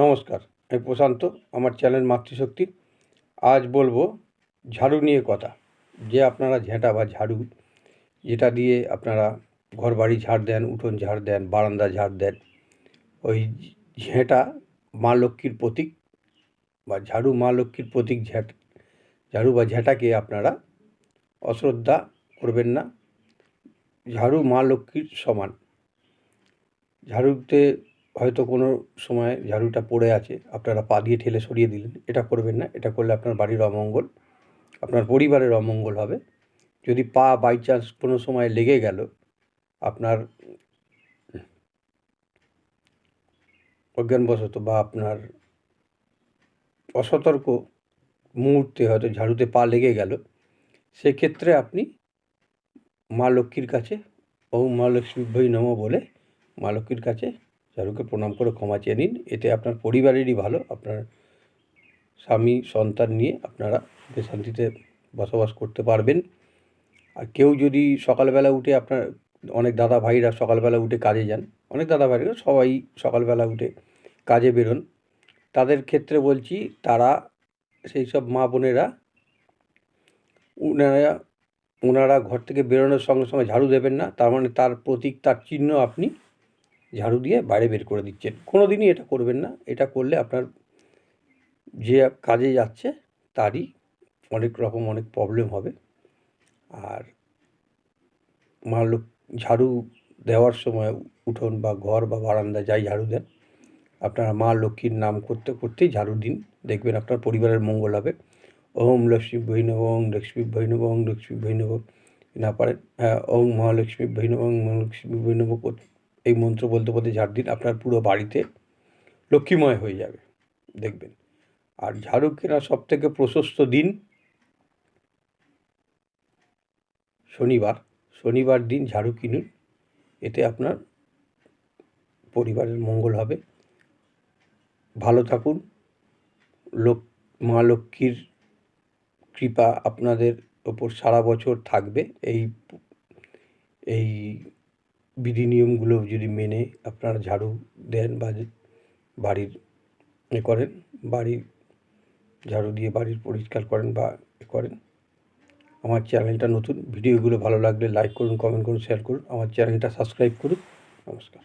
নমস্কার, আমি প্রশান্ত। আমার চ্যানেল মাতৃশক্তি। আজ বলবো ঝাড়ু নিয়ে কথা। যে আপনারা ঝেঁটা বা ঝাড়ু, যেটা দিয়ে আপনারা ঘর বাড়ি ঝাড় দেন, উঠোন ঝাড় দেন, বারান্দা ঝাড় দেন, ওই ঝেঁটা মা লক্ষ্মীর প্রতীক, বা ঝাড়ু মা লক্ষ্মীর প্রতীক। ঝাড়ু বা ঝেঁটাকে আপনারা অশ্রদ্ধা করবেন না। ঝাড়ু মা লক্ষ্মীর সমান। ঝাড়ুতে হয়তো কোনো সময় ঝাড়ুটা পড়ে আছে, আপনারা পা দিয়ে ঠেলে সরিয়ে দিলেন, এটা করবেন না। এটা করলে আপনার বাড়ির অমঙ্গল, আপনার পরিবারের অমঙ্গল হবে। যদি পা বাই চান্স কোনো সময় লেগে গেল, আপনার অজ্ঞানবশত বা আপনার অসতর্ক মুহূর্তে হয়তো ঝাড়ুতে পা লেগে গেল, সেক্ষেত্রে আপনি মা লক্ষ্মীর কাছে ওম মা লক্ষ্মীভ্যই নমঃ বলে মা লক্ষ্মীর কাছে ঝাড়ুকে প্রণাম করে ক্ষমা চেয়ে নিন। এতে আপনার পরিবারেরই ভালো। আপনার স্বামী সন্তান নিয়ে আপনারা সুখে শান্তিতে বসবাস করতে পারবেন। আর কেউ যদি সকালবেলা উঠে, আপনার অনেক দাদা ভাইরা সকালবেলা উঠে কাজে যান, অনেক দাদা ভাইরা সবাই সকালবেলা উঠে কাজে বেরোন, তাদের ক্ষেত্রে বলছি, তারা সেই সব মা বোনেরা ওনারা ঘর থেকে বেরোনোর সঙ্গে সঙ্গে ঝাড়ু দেবেন না। তার মানে তার প্রতীক, তার চিহ্ন আপনি ঝাড়ু দিয়ে বাইরে বের করে দিচ্ছেন। কোনো দিনই এটা করবেন না। এটা করলে আপনার যে কাজে যাচ্ছে তারই অনেক প্রবলেম হবে। আর ঝাড়ু দেওয়ার সময় উঠোন বা ঘর বা বারান্দা যাই ঝাড়ু দেন, আপনারা মা লক্ষ্মীর নাম করতে করতেই ঝাড়ু দিন। দেখবেন আপনার পরিবারের মঙ্গল হবে। ওম লক্ষ্মীভ্যই নমঃ, ওম লক্ষ্মীভ্যই নমঃ, ওম লক্ষ্মীভ্যই নমঃ। না পারেন, হ্যাঁ, ওম মহালক্ষ্মীভ্যই নমঃ, ওম মহালক্ষ্মীভ্যই নমঃ। এই মন্ত্র বলতে বলতে ঝাড় দিন, আপনার পুরো বাড়িতে লক্ষ্মীময় হয়ে যাবে, দেখবেন। আর ঝাড়ু কেনার সবথেকে প্রশস্ত দিন শনিবার দিন ঝাড়ু কিনুন। এতে আপনার পরিবারের মঙ্গল হবে। ভালো থাকুন। মা লক্ষ্মীর কৃপা আপনাদের ওপর সারা বছর থাকবে। এই বিধি নিয়মগুলো যদি মেনে আপনারা ঝাড়ু দেন বা বাড়ির করেন, বাড়ির ঝাড়ু দিয়ে বাড়ির পরিষ্কার করেন বা করেন। আমার চ্যানেলটা নতুন, ভিডিওগুলো ভালো লাগলে লাইক করুন, কমেন্ট করুন, শেয়ার করুন। আমার চ্যানেলটা সাবস্ক্রাইব করুন। নমস্কার।